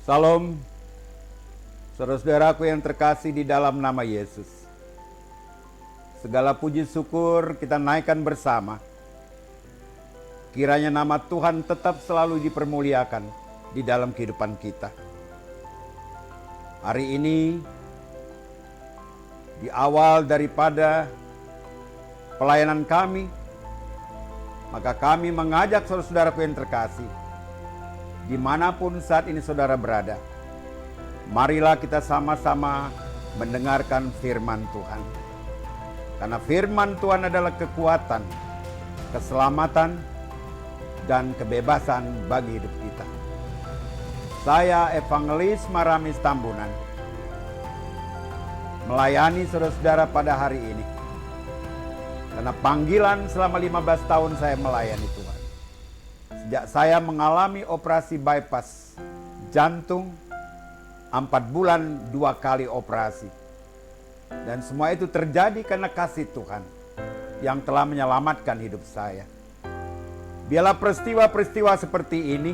Salam, saudara-saudaraku yang terkasih di dalam nama Yesus. Segala puji syukur kita naikkan bersama. Kiranya nama Tuhan tetap selalu dipermuliakan di dalam kehidupan kita. Hari ini, di awal daripada pelayanan kami, maka kami mengajak saudara-saudaraku yang terkasih, dimanapun saat ini saudara berada, marilah kita sama-sama mendengarkan firman Tuhan. Karena firman Tuhan adalah kekuatan, keselamatan, dan kebebasan bagi hidup kita. Saya Evangelis Maramis Tambunan, melayani saudara-saudara pada hari ini. Karena panggilan selama 15 tahun saya melayani Tuhan. Sejak saya mengalami operasi bypass jantung, 4 bulan 2 kali operasi. Dan semua itu terjadi karena kasih Tuhan yang telah menyelamatkan hidup saya. Biarlah peristiwa-peristiwa seperti ini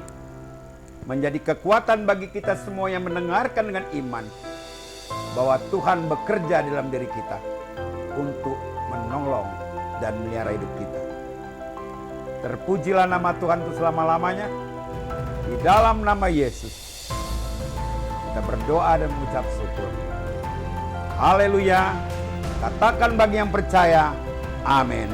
menjadi kekuatan bagi kita semua yang mendengarkan dengan iman bahwa Tuhan bekerja dalam diri kita untuk menolong dan melihara hidup kita. Terpujilah nama Tuhan itu selama-lamanya. Di dalam nama Yesus kita berdoa dan mengucap syukur. Haleluya. Katakan bagi yang percaya, amin.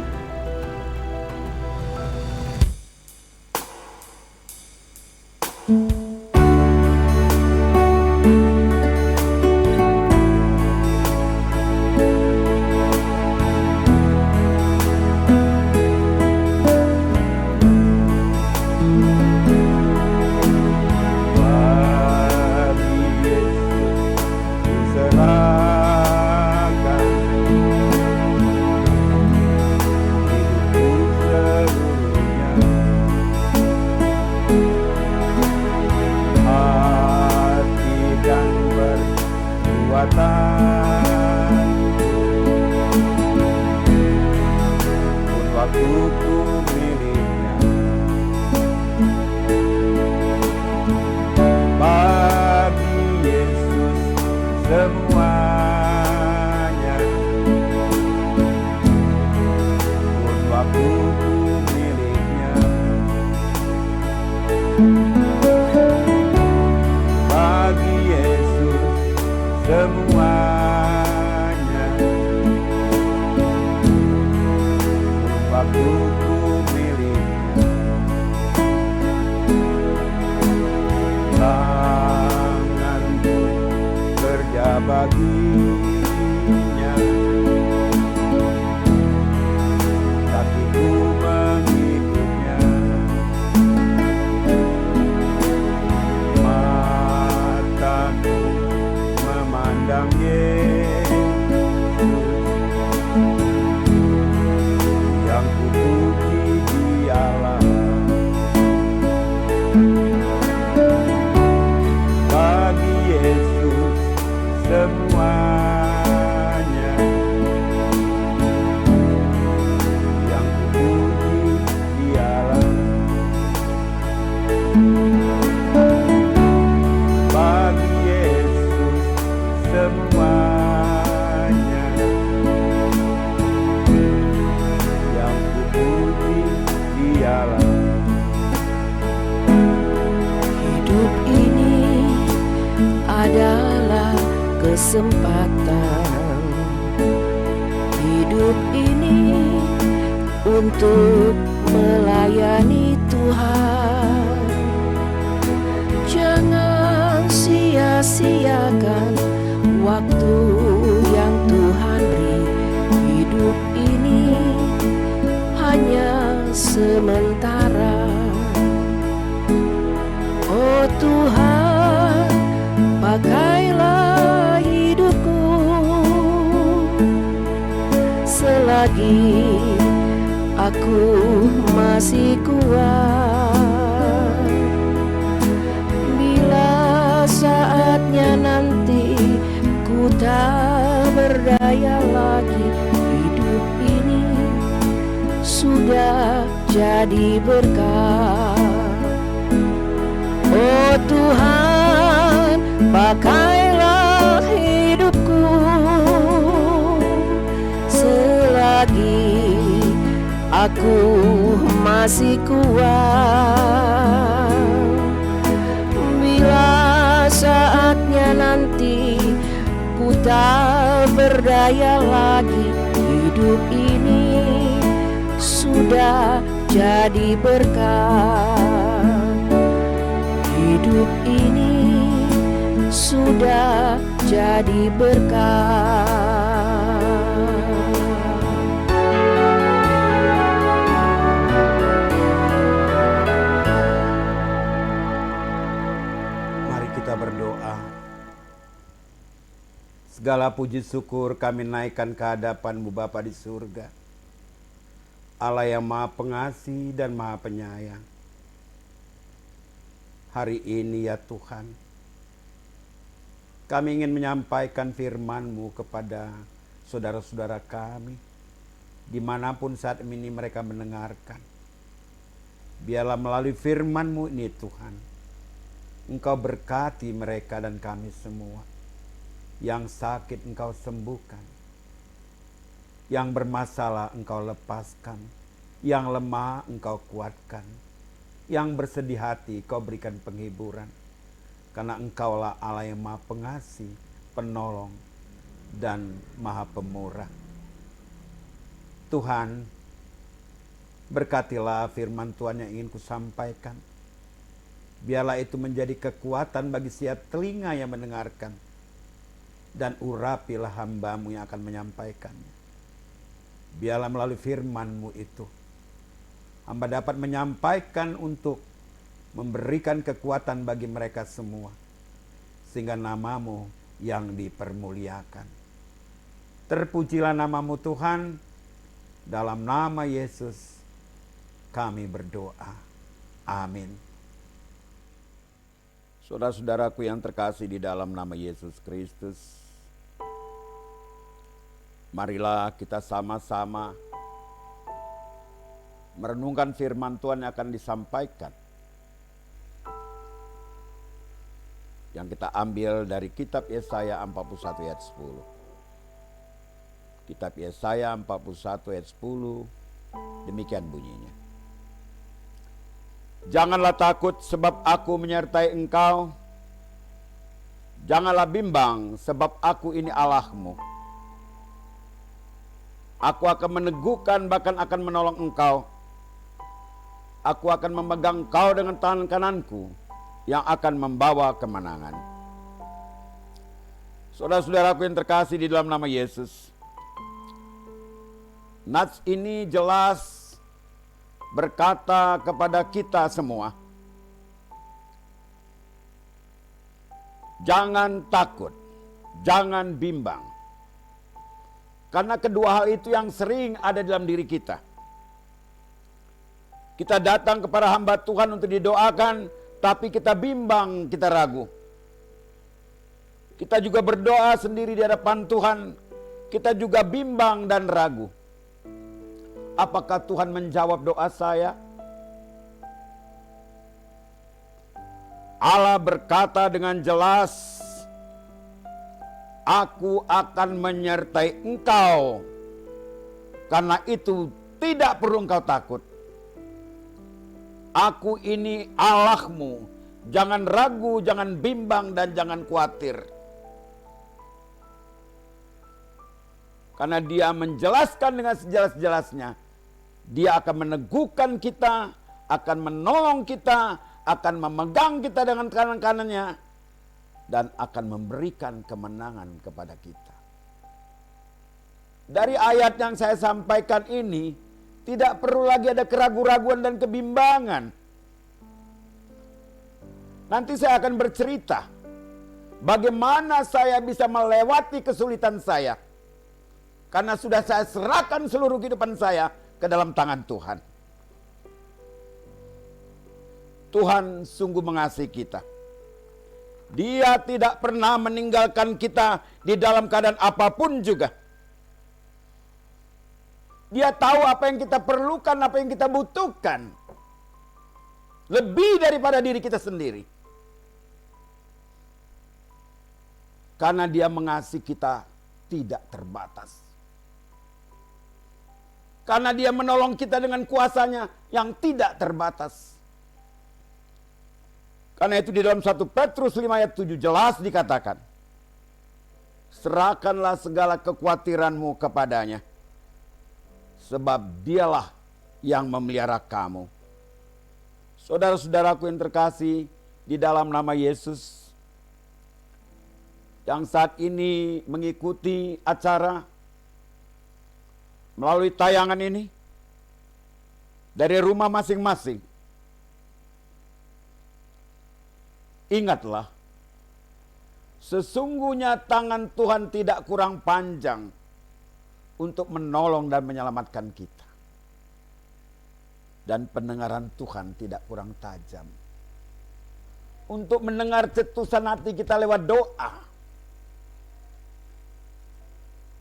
Kesempatan hidup ini untuk melayani Tuhan. Jangan sia-siakan waktu yang Tuhan beri. Hidup ini hanya sementara. Oh Tuhan, pakailah hidupku selagi aku masih kuat. Bila saatnya nanti ku tak berdaya lagi, hidup ini sudah jadi berkah. Oh Tuhan, pakailah hidupku selagi aku masih kuat. Bila saatnya nanti ku tak berdaya lagi, hidup ini sudah jadi berkat. Hidup ini sudah jadi berkat. Mari kita berdoa. Segala puji syukur kami naikkan ke hadapan-Mu Bapa di surga, Allah yang Maha Pengasih dan Maha Penyayang. Hari ini ya Tuhan, kami ingin menyampaikan firman-Mu kepada saudara-saudara kami, dimanapun saat ini mereka mendengarkan. Biarlah melalui firman-Mu ini Tuhan, Engkau berkati mereka dan kami semua. Yang sakit Engkau sembuhkan, yang bermasalah Engkau lepaskan, yang lemah Engkau kuatkan, yang bersedih hati Kau berikan penghiburan. Karena Engkaulah Allah yang Maha Pengasih, Penolong, dan Maha Pemurah. Tuhan, berkatilah firman Tuhan yang ingin kusampaikan. Biarlah itu menjadi kekuatan bagi setiap telinga yang mendengarkan. Dan urapilah hamba-Mu yang akan menyampaikannya. Biarlah melalui firman-Mu itu, hamba dapat menyampaikan untuk memberikan kekuatan bagi mereka semua, sehingga nama-Mu yang dipermuliakan. Terpujilah nama-Mu Tuhan, dalam nama Yesus kami berdoa. Amin. Saudara-saudaraku yang terkasih di dalam nama Yesus Kristus, marilah kita sama-sama merenungkan firman Tuhan yang akan disampaikan, yang kita ambil dari kitab Yesaya 41 ayat 10. Kitab Yesaya 41 ayat 10, demikian bunyinya. Janganlah takut sebab aku menyertai engkau. Janganlah bimbang sebab aku ini Allahmu. Aku akan meneguhkan bahkan akan menolong engkau. Aku akan memegang engkau dengan tangan kananku yang akan membawa kemenangan. Saudara-saudaraku yang terkasih di dalam nama Yesus, nats ini jelas berkata kepada kita semua, jangan takut, jangan bimbang. Karena kedua hal itu yang sering ada dalam diri kita. Kita datang kepada hamba Tuhan untuk didoakan, tapi kita bimbang, kita ragu. Kita juga berdoa sendiri di hadapan Tuhan, kita juga bimbang dan ragu. Apakah Tuhan menjawab doa saya? Allah berkata dengan jelas, aku akan menyertai engkau. Karena itu tidak perlu engkau takut. Aku ini Allahmu. Jangan ragu, jangan bimbang, dan jangan khawatir. Karena Dia menjelaskan dengan sejelas-jelasnya. Dia akan meneguhkan kita, akan menolong kita, akan memegang kita dengan kanan-kanannya, dan akan memberikan kemenangan kepada kita. Dari ayat yang saya sampaikan ini, tidak perlu lagi ada keraguan-raguan dan kebimbangan. Nanti saya akan bercerita bagaimana saya bisa melewati kesulitan saya. Karena sudah saya serahkan seluruh kehidupan saya ke dalam tangan Tuhan. Tuhan sungguh mengasihi kita. Dia tidak pernah meninggalkan kita di dalam keadaan apapun juga. Dia tahu apa yang kita perlukan, apa yang kita butuhkan. Lebih daripada diri kita sendiri. Karena Dia mengasihi kita tidak terbatas. Karena Dia menolong kita dengan kuasa-Nya yang tidak terbatas. Karena itu di dalam 1 Petrus 5 ayat 7 jelas dikatakan, serahkanlah segala kekhawatiranmu kepadanya, sebab Dialah yang memelihara kamu. Saudara-saudaraku yang terkasih di dalam nama Yesus, yang saat ini mengikuti acara melalui tayangan ini dari rumah masing-masing, ingatlah, sesungguhnya tangan Tuhan tidak kurang panjang untuk menolong dan menyelamatkan kita. Dan pendengaran Tuhan tidak kurang tajam untuk mendengar cetusan hati kita lewat doa.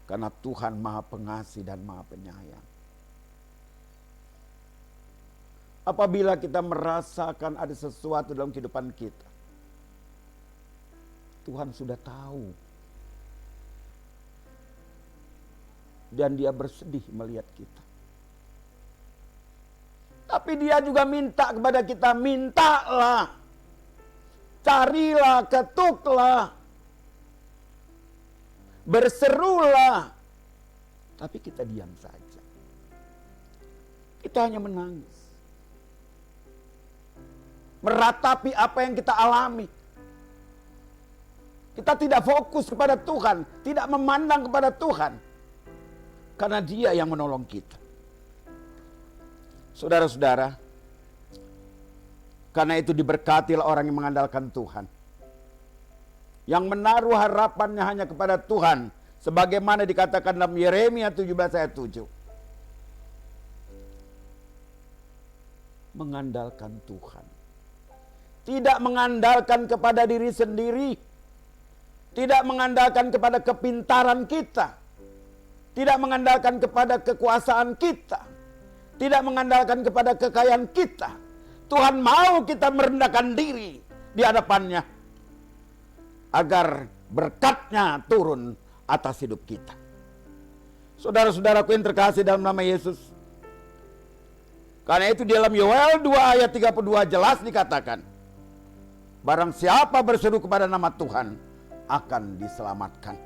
Karena Tuhan Maha Pengasih dan Maha Penyayang. Apabila kita merasakan ada sesuatu dalam kehidupan kita, Tuhan sudah tahu. Dan Dia bersedih melihat kita. Tapi Dia juga minta kepada kita, mintalah, carilah, ketuklah, berserulah. Tapi kita diam saja. Kita hanya menangis. Meratapi apa yang kita alami. Kita tidak fokus kepada Tuhan, tidak memandang kepada Tuhan. Karena Dia yang menolong kita. Saudara-saudara, karena itu diberkatilah orang yang mengandalkan Tuhan. Yang menaruh harapannya hanya kepada Tuhan. Sebagaimana dikatakan dalam Yeremia 17 ayat 7. Mengandalkan Tuhan. Tidak mengandalkan kepada diri sendiri. Tidak mengandalkan kepada kepintaran kita. Tidak mengandalkan kepada kekuasaan kita. Tidak mengandalkan kepada kekayaan kita. Tuhan mau kita merendahkan diri di hadapannya. Agar berkat-Nya turun atas hidup kita. Saudara-saudaraku yang terkasih dalam nama Yesus. Karena itu di dalam Yoel 2 ayat 32 jelas dikatakan. Barang siapa berseru kepada nama Tuhan akan diselamatkan.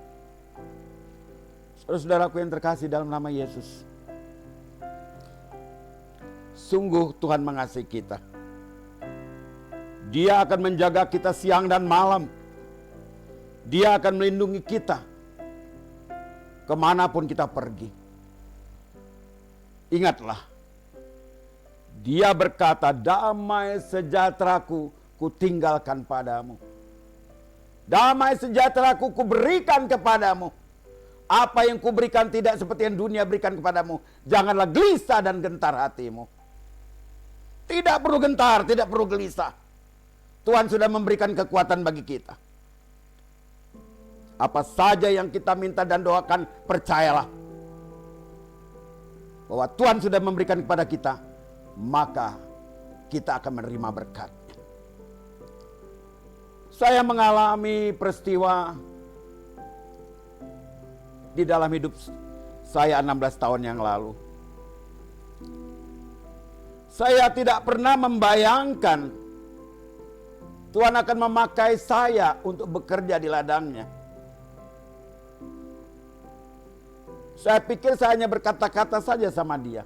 Saudara-saudaraku yang terkasih dalam nama Yesus. Sungguh Tuhan mengasihi kita. Dia akan menjaga kita siang dan malam. Dia akan melindungi kita kemanapun kita pergi. Ingatlah, Dia berkata, damai sejahteraku kutinggalkan padamu. Damai sejahteraku kuberikan kepadamu. Apa yang kuberikan tidak seperti yang dunia berikan kepadamu. Janganlah gelisah dan gentar hatimu. Tidak perlu gentar, tidak perlu gelisah. Tuhan sudah memberikan kekuatan bagi kita. Apa saja yang kita minta dan doakan, percayalah. Bahwa Tuhan sudah memberikan kepada kita, maka kita akan menerima berkat. Saya mengalami peristiwa di dalam hidup saya 16 tahun yang lalu. Saya tidak pernah membayangkan Tuhan akan memakai saya untuk bekerja di ladangnya. Saya pikir saya hanya berkata-kata saja sama Dia.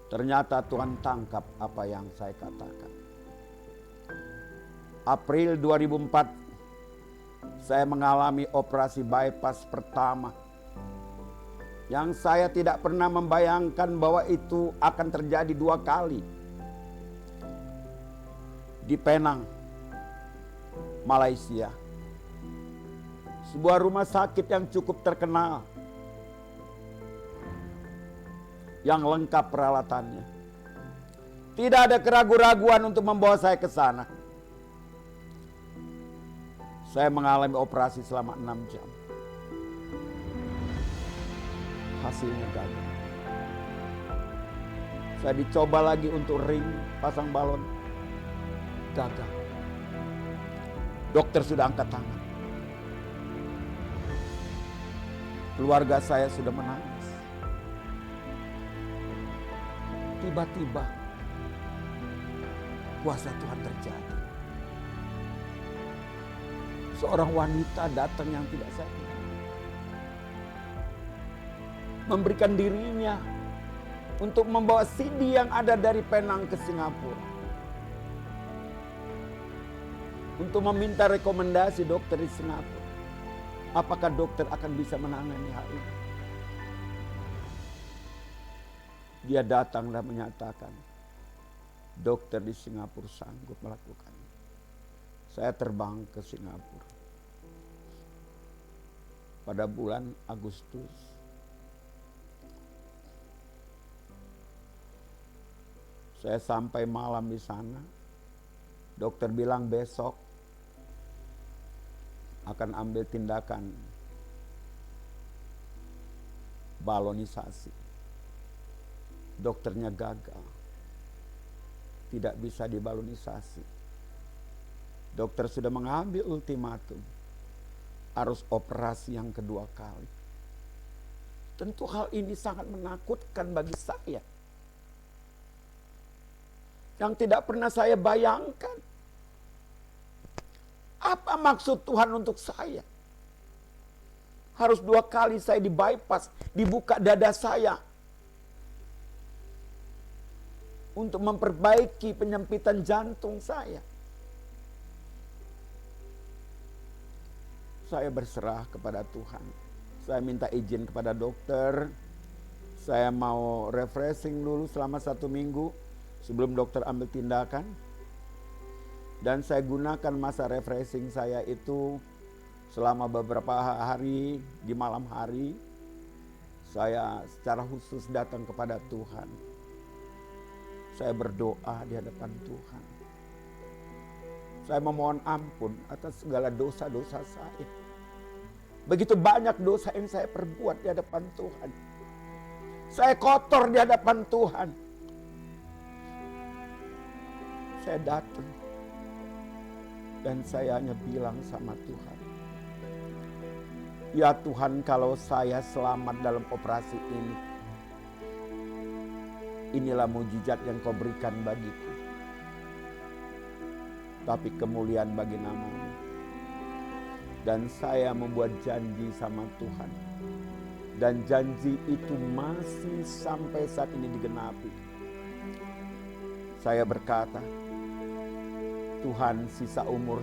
Ternyata Tuhan tangkap apa yang saya katakan. April 2004 saya mengalami operasi bypass pertama. Yang saya tidak pernah membayangkan bahwa itu akan terjadi 2 kali. Di Penang, Malaysia. Sebuah rumah sakit yang cukup terkenal. Yang lengkap peralatannya. Tidak ada keraguan-raguan untuk membawa saya ke sana. Saya mengalami operasi selama 6 jam. Hasilnya gagal. Saya dicoba lagi untuk ring, pasang balon. Gagal. Dokter sudah angkat tangan. Keluarga saya sudah menangis. Tiba-tiba kuasa Tuhan terjadi. Seorang wanita datang yang tidak saya kenal, memberikan dirinya untuk membawa CD yang ada dari Penang ke Singapura, untuk meminta rekomendasi dokter di Singapura. Apakah dokter akan bisa menangani hal ini? Dia datang dan menyatakan, dokter di Singapura sanggup melakukannya. Saya terbang ke Singapura pada bulan Agustus. Saya sampai malam di sana. Dokter bilang besok akan ambil tindakan balonisasi. Dokternya gagal. Tidak bisa dibalonisasi. Dokter sudah mengambil ultimatum. Harus operasi yang kedua kali. Tentu hal ini sangat menakutkan bagi saya. Yang tidak pernah saya bayangkan. Apa maksud Tuhan untuk saya? Harus 2 kali saya di bypass, dibuka dada saya. Untuk memperbaiki penyempitan jantung saya. Saya berserah kepada Tuhan. Saya minta izin kepada dokter. Saya mau refreshing dulu selama 1 minggu. Sebelum dokter ambil tindakan. Dan saya gunakan masa refreshing saya itu selama beberapa hari di malam hari. Saya secara khusus datang kepada Tuhan. Saya berdoa di hadapan Tuhan. Saya memohon ampun atas segala dosa-dosa saya. Begitu banyak dosa yang saya perbuat di hadapan Tuhan. Saya kotor di hadapan Tuhan. Saya datang. Dan saya hanya bilang sama Tuhan. Ya Tuhan, kalau saya selamat dalam operasi ini. Inilah mujizat yang Kau berikan bagiku. Tapi kemuliaan bagi nama-Mu. Dan saya membuat janji sama Tuhan. Dan janji itu masih sampai saat ini digenapi. Saya berkata, Tuhan, sisa umur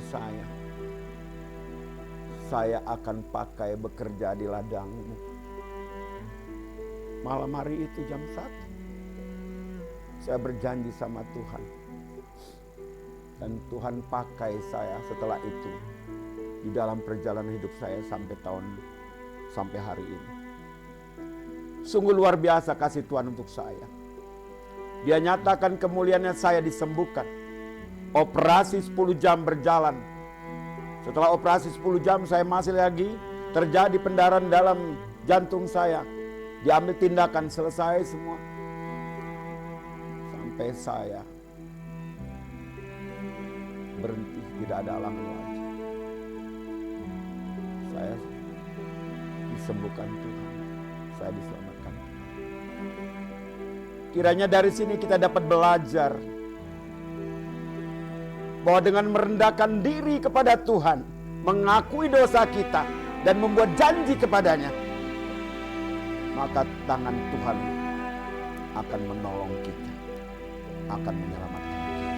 saya akan pakai bekerja di ladang-Mu. Malam hari itu jam 1. Saya berjanji sama Tuhan. Dan Tuhan pakai saya setelah itu. Di dalam perjalanan hidup saya sampai hari ini. Sungguh luar biasa kasih Tuhan untuk saya. Dia nyatakan kemuliaannya, saya disembuhkan. Operasi 10 jam berjalan. Setelah operasi 10 jam saya masih lagi terjadi pendarahan dalam jantung saya. Diambil tindakan, selesai semua. Sampai saya berhenti, tidak ada halangan lagi. Saya disembuhkan Tuhan. Saya diselamatkan Tuhan. Kiranya dari sini kita dapat belajar bahwa dengan merendahkan diri kepada Tuhan, mengakui dosa kita, dan membuat janji kepadanya, maka tangan Tuhan akan menolong kita, akan menyelamatkan kita.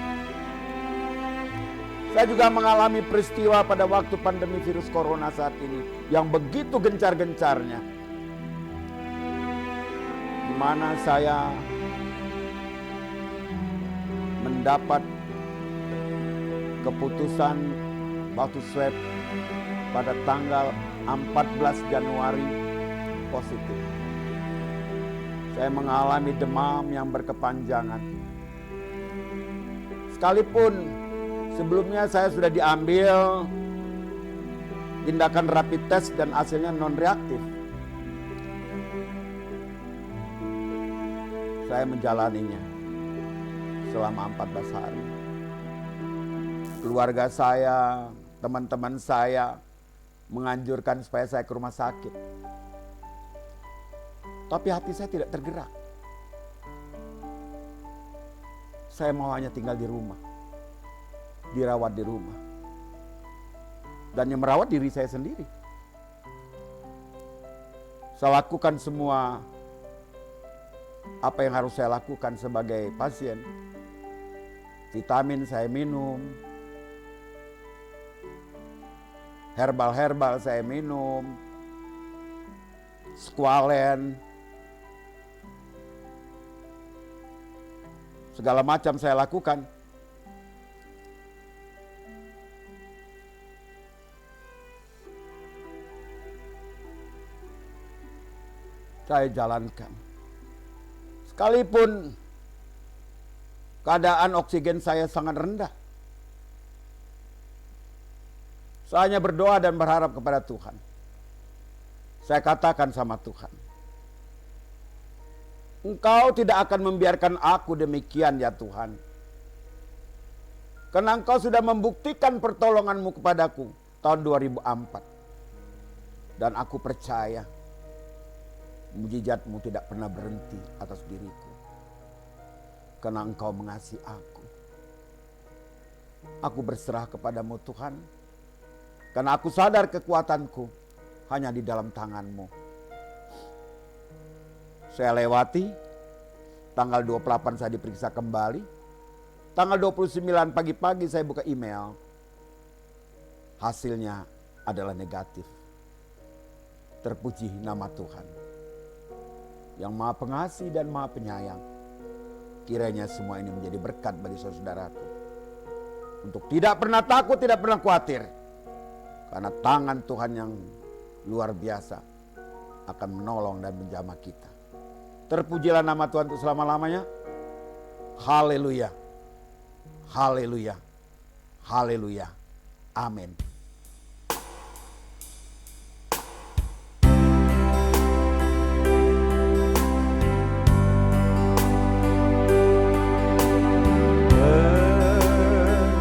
Saya juga mengalami peristiwa pada waktu pandemi virus corona saat ini, yang begitu gencar-gencarnya, di mana saya mendapat keputusan waktu swab pada tanggal 14 Januari positif. Saya mengalami demam yang berkepanjangan. Sekalipun sebelumnya saya sudah diambil tindakan rapid test dan hasilnya non-reaktif, saya menjalaninya selama 14 hari. Keluarga saya teman-teman saya menganjurkan supaya saya ke rumah sakit. Tapi hati saya tidak tergerak. Saya mau hanya tinggal di rumah, dirawat di rumah. Dan yang merawat diri saya sendiri. Saya lakukan semua apa yang harus saya lakukan sebagai pasien. Vitamin saya minum, herbal saya minum, squalen, segala macam saya lakukan. Saya jalankan. Sekalipun keadaan oksigen saya sangat rendah. Saya hanya berdoa dan berharap kepada Tuhan. Saya katakan sama Tuhan, Engkau tidak akan membiarkan aku demikian ya Tuhan. Karena Engkau sudah membuktikan pertolongan-Mu kepadaku tahun 2004. Dan aku percaya mujizat-Mu tidak pernah berhenti atas diriku. Karena Engkau mengasihi aku. Aku berserah kepadamu Tuhan. Karena aku sadar kekuatanku hanya di dalam tangan-Mu. Saya lewati, tanggal 28 saya diperiksa kembali. Tanggal 29 pagi-pagi saya buka email. Hasilnya adalah negatif. Terpuji nama Tuhan. Yang Maha Pengasih dan Maha Penyayang. Kiranya semua ini menjadi berkat bagi saudaraku. Untuk tidak pernah takut, tidak pernah khawatir. Karena tangan Tuhan yang luar biasa akan menolong dan menjamah kita. Terpujilah nama Tuhan untuk selama-lamanya. Haleluya. Haleluya. Haleluya. Amin.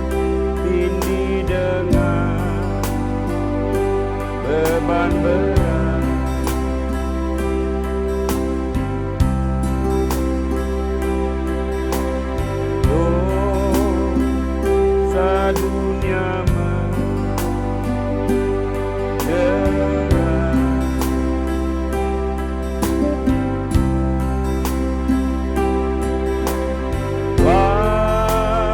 Bertindih dengan beban berat, dosa dunia menjerat.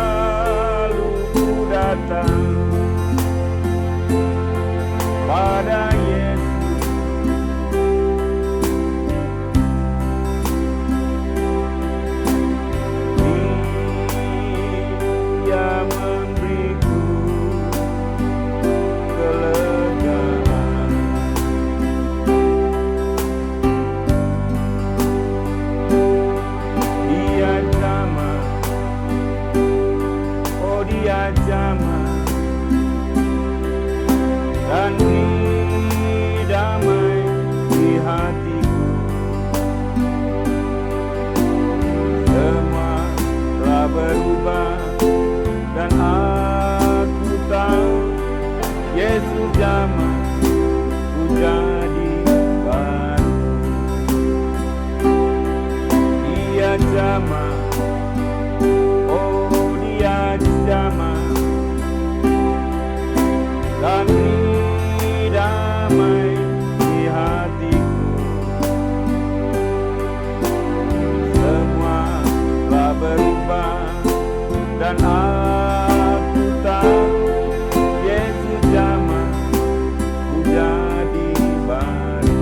Lalu ku datang pada Yesus, Dia memberiku kelegaan. Dia jamah, oh Dia jamah, dan beri damai di hatiku. Semua telah berubah dan aku tahu Yesus jamah ku jadi baru. Dia jamah, oh Dia jamah, dan beri damai di hatiku. Semua telah berubah dan aku tahu Yesus jamah ku jadi baru.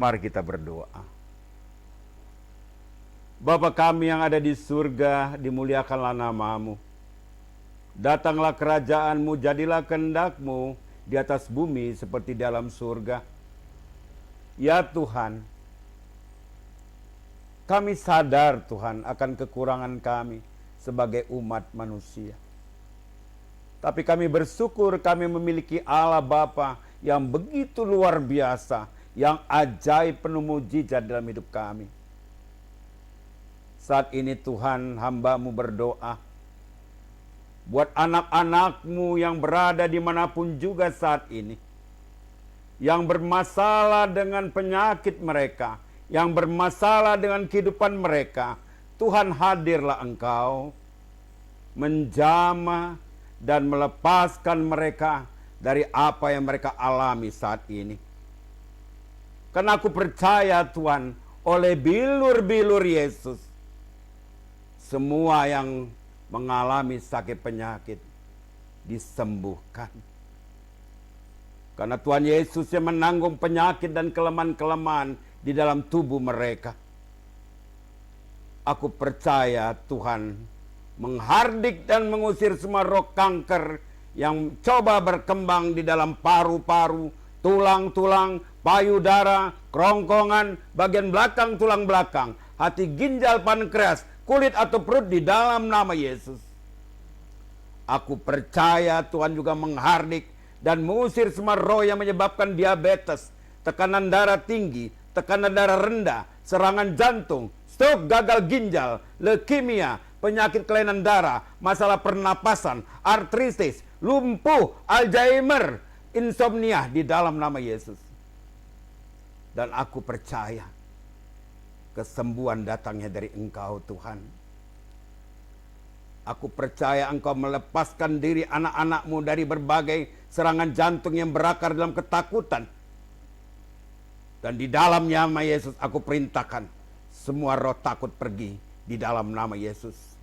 Mari kita berdoa. Bapa kami yang ada di surga, dimuliakanlah nama-Mu. Datanglah kerajaan-Mu, jadilah kehendak-Mu di atas bumi seperti dalam surga. Ya Tuhan, kami sadar Tuhan akan kekurangan kami sebagai umat manusia. Tapi kami bersyukur kami memiliki Allah Bapa yang begitu luar biasa, yang ajaib penuh mujizat dalam hidup kami. Saat ini Tuhan, hamba-Mu berdoa buat anak-anak-Mu yang berada dimanapun juga saat ini, yang bermasalah dengan penyakit mereka, yang bermasalah dengan kehidupan mereka. Tuhan, hadirlah Engkau menjamah dan melepaskan mereka dari apa yang mereka alami saat ini. Karena aku percaya Tuhan, oleh bilur-bilur Yesus, semua yang mengalami sakit penyakit disembuhkan. Karena Tuhan Yesus yang menanggung penyakit dan kelemahan-kelemahan di dalam tubuh mereka. Aku percaya Tuhan menghardik dan mengusir semua roh kanker yang coba berkembang di dalam paru-paru, tulang-tulang, payudara, kerongkongan, bagian belakang tulang belakang, hati, ginjal, pankreas, kulit atau perut di dalam nama Yesus. Aku percaya Tuhan juga menghardik dan mengusir semua roh yang menyebabkan diabetes, tekanan darah tinggi, tekanan darah rendah, serangan jantung, stroke, gagal ginjal, leukemia, penyakit kelainan darah, masalah pernapasan, artritis, lumpuh, Alzheimer, insomnia di dalam nama Yesus. Dan aku percaya kesembuhan datangnya dari Engkau Tuhan. Aku percaya Engkau melepaskan diri anak-anak-Mu dari berbagai serangan jantung yang berakar dalam ketakutan. Dan di dalam nama Yesus aku perintahkan semua roh takut pergi di dalam nama Yesus.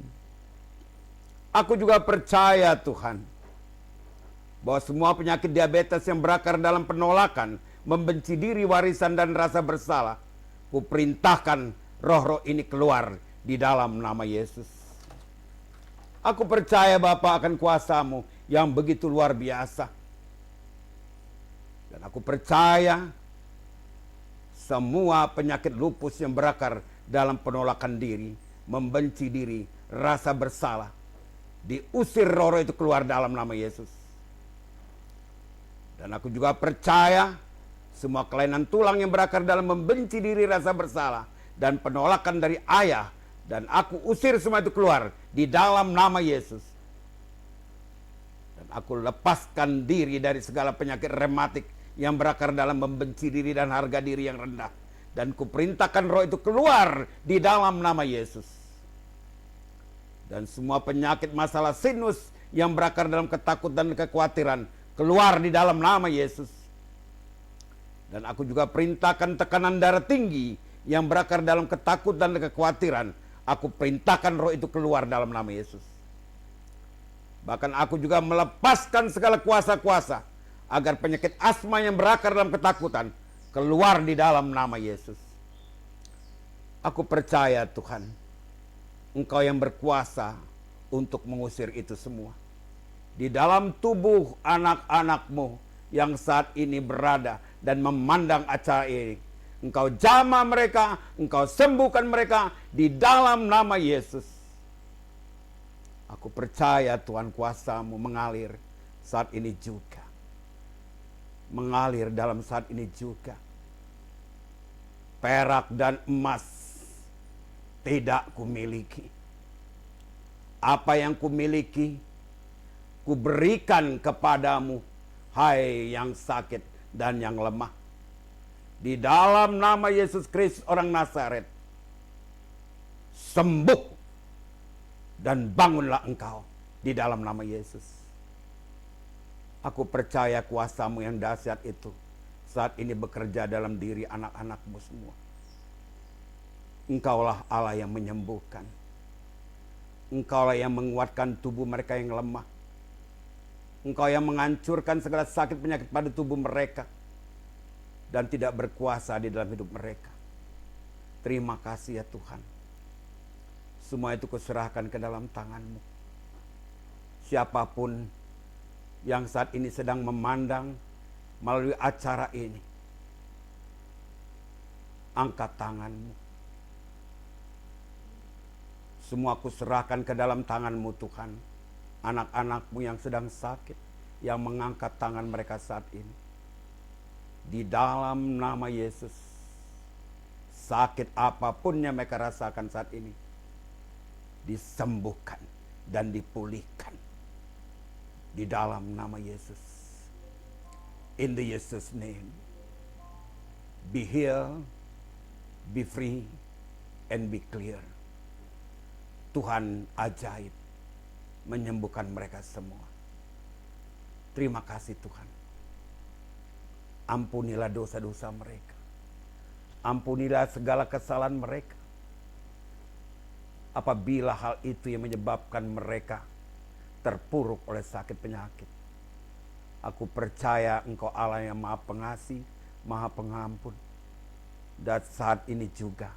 Aku juga percaya Tuhan bahwa semua penyakit diabetes yang berakar dalam penolakan, membenci diri, warisan dan rasa bersalah, kuperintahkan roh-roh ini keluar di dalam nama Yesus. Aku percaya Bapa akan kuasa-Mu yang begitu luar biasa. Dan aku percaya semua penyakit lupus yang berakar dalam penolakan diri, membenci diri, rasa bersalah, diusir roh-roh itu keluar dalam nama Yesus. Dan aku juga percaya semua kelainan tulang yang berakar dalam membenci diri, rasa bersalah, dan penolakan dari ayah, dan aku usir semua itu keluar di dalam nama Yesus. Dan aku lepaskan diri dari segala penyakit rematik yang berakar dalam membenci diri dan harga diri yang rendah. Dan kuperintahkan roh itu keluar di dalam nama Yesus. Dan semua penyakit masalah sinus yang berakar dalam ketakutan dan kekhawatiran keluar di dalam nama Yesus. Dan aku juga perintahkan tekanan darah tinggi yang berakar dalam ketakutan dan kekhawatiran. Aku perintahkan roh itu keluar dalam nama Yesus. Bahkan aku juga melepaskan segala kuasa-kuasa agar penyakit asma yang berakar dalam ketakutan keluar di dalam nama Yesus. Aku percaya Tuhan, Engkau yang berkuasa untuk mengusir itu semua. Di dalam tubuh anak-anak-Mu yang saat ini berada dan memandang acara ini, Engkau jamah mereka, Engkau sembuhkan mereka di dalam nama Yesus. Aku percaya Tuhan kuasa-Mu mengalir saat ini juga. Mengalir dalam saat ini juga. Perak dan emas tidak kumiliki. Apa yang kumiliki, kuberikan kepadamu, hai yang sakit dan yang lemah. Di dalam nama Yesus Kristus orang Nazaret, sembuh dan bangunlah engkau di dalam nama Yesus. Aku percaya kuasa-Mu yang dahsyat itu saat ini bekerja dalam diri anak-anak-Mu semua. Engkaulah Allah yang menyembuhkan. Engkaulah yang menguatkan tubuh mereka yang lemah. Engkau yang menghancurkan segala sakit penyakit pada tubuh mereka. dan tidak berkuasa di dalam hidup mereka. Terima kasih ya Tuhan. Semua itu kuserahkan ke dalam tangan-Mu. Siapapun yang saat ini sedang memandang melalui acara ini, angkat tangan-Mu. Semua kuserahkan ke dalam tangan-Mu Tuhan. Anak-anak-Mu yang sedang sakit, yang mengangkat tangan mereka saat ini. Di dalam nama Yesus, sakit apapun yang mereka rasakan saat ini, disembuhkan dan dipulihkan. Di dalam nama Yesus. In the Jesus name. Be healed, be free, and be clear. Tuhan ajaib menyembuhkan mereka semua. Terima kasih Tuhan. Ampunilah dosa-dosa mereka. Ampunilah segala kesalahan mereka. Apabila hal itu yang menyebabkan mereka terpuruk oleh sakit penyakit. Aku percaya Engkau Allah yang Maha Pengasih, Maha Pengampun. Dan saat ini juga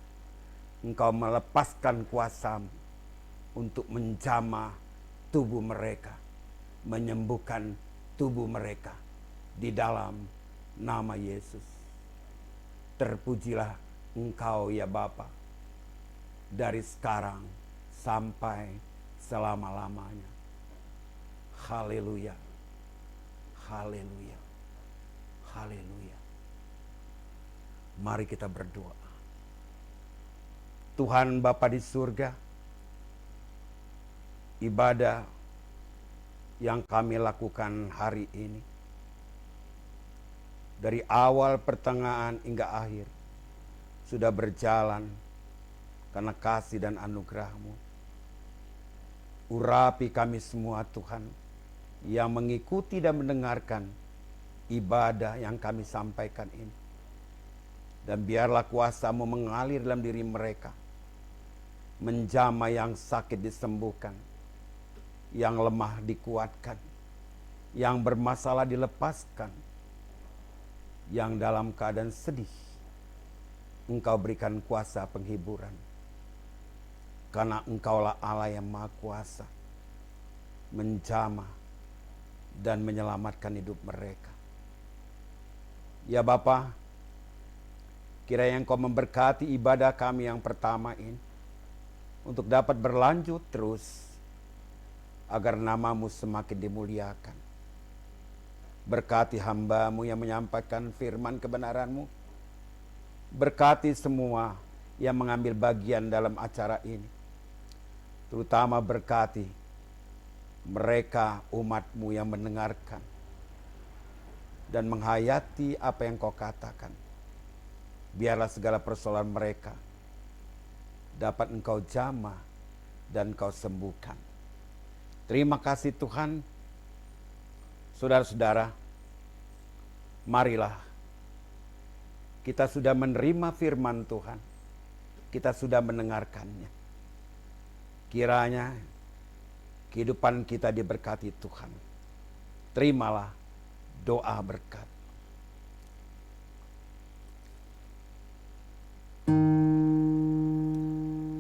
Engkau melepaskan kuasa-Mu untuk menjamah tubuh mereka, menyembuhkan tubuh mereka di dalam nama Yesus. Terpujilah Engkau ya Bapa, dari sekarang sampai selama-lamanya. Haleluya, haleluya, haleluya. Mari kita berdoa. Tuhan Bapa di surga, ibadah yang kami lakukan hari ini, dari awal, pertengahan, hingga akhir, sudah berjalan karena kasih dan anugerah-Mu. Urapi kami semua Tuhan, yang mengikuti dan mendengarkan ibadah yang kami sampaikan ini. Dan biarlah kuasa-Mu mengalir dalam diri mereka, menjamah yang sakit disembuhkan, yang lemah dikuatkan, yang bermasalah dilepaskan, yang dalam keadaan sedih Engkau berikan kuasa penghiburan. Karena Engkaulah Allah yang Maha Kuasa, menjamah dan menyelamatkan hidup mereka. Ya Bapa, kiranya Engkau memberkati ibadah kami yang pertama ini, untuk dapat berlanjut terus, agar nama-Mu semakin dimuliakan. Berkati hamba-Mu yang menyampaikan firman kebenaran-Mu. Berkati semua yang mengambil bagian dalam acara ini. Terutama berkati mereka umat-Mu yang mendengarkan dan menghayati apa yang Kau katakan. Biarlah segala persoalan mereka dapat Engkau jamah dan Kau sembuhkan. Terima kasih Tuhan. Saudara-saudara, marilah kita sudah menerima firman Tuhan. Kita sudah mendengarkannya. Kiranya kehidupan kita diberkati Tuhan. Terimalah doa berkat.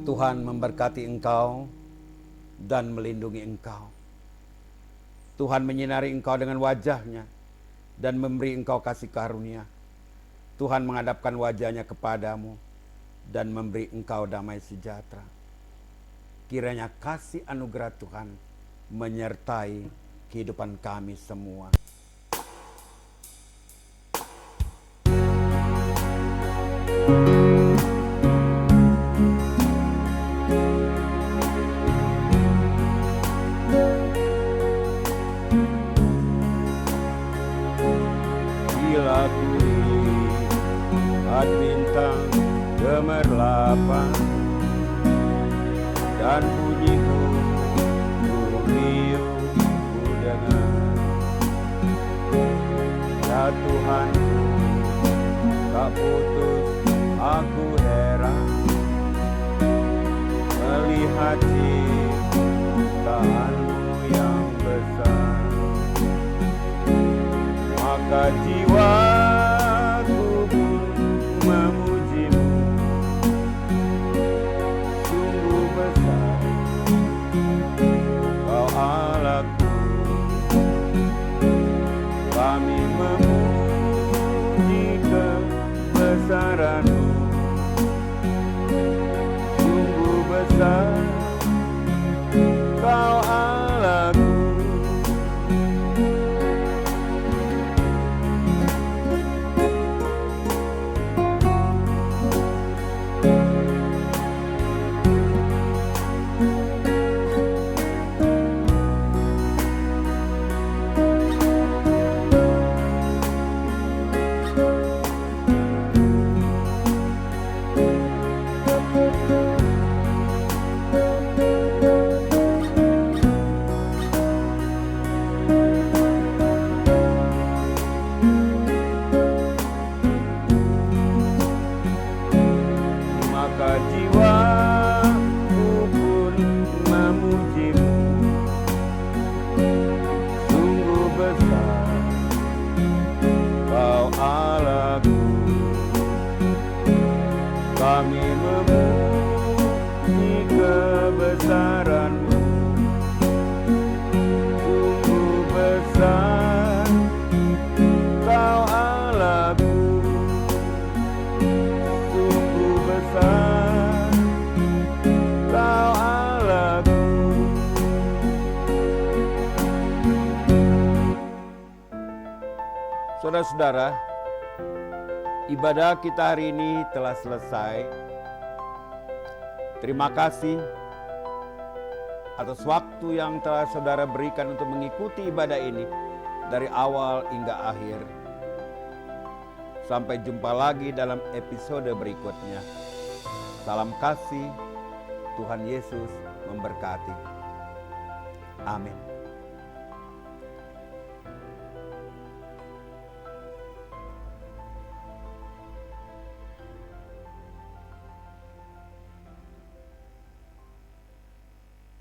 Tuhan memberkati engkau dan melindungi engkau. Tuhan menyinari engkau dengan wajah-Nya dan memberi engkau kasih karunia. Tuhan menghadapkan wajah-Nya kepadamu dan memberi engkau damai sejahtera. Kiranya kasih anugerah Tuhan menyertai kehidupan kami semua. Bila ku lihat bintang gemerlapan dan bunyiku riuh ku dengar, ya Tuhan tak putus aku heran melihat ciptaan-Mu yang besar. Maka jiwaku jiwaku pun memujimu. Sungguh besar Kau Allahku, kami memuji kebesaran-Mu. Sungguh besar Kau Allahku, sungguh besar Kau Allahku. Saudara-saudara, ibadah kita hari ini telah selesai. Terima kasih atas waktu yang telah saudara berikan untuk mengikuti ibadah ini dari awal hingga akhir. Sampai jumpa lagi dalam episode berikutnya. Salam kasih, Tuhan Yesus memberkati. Amin.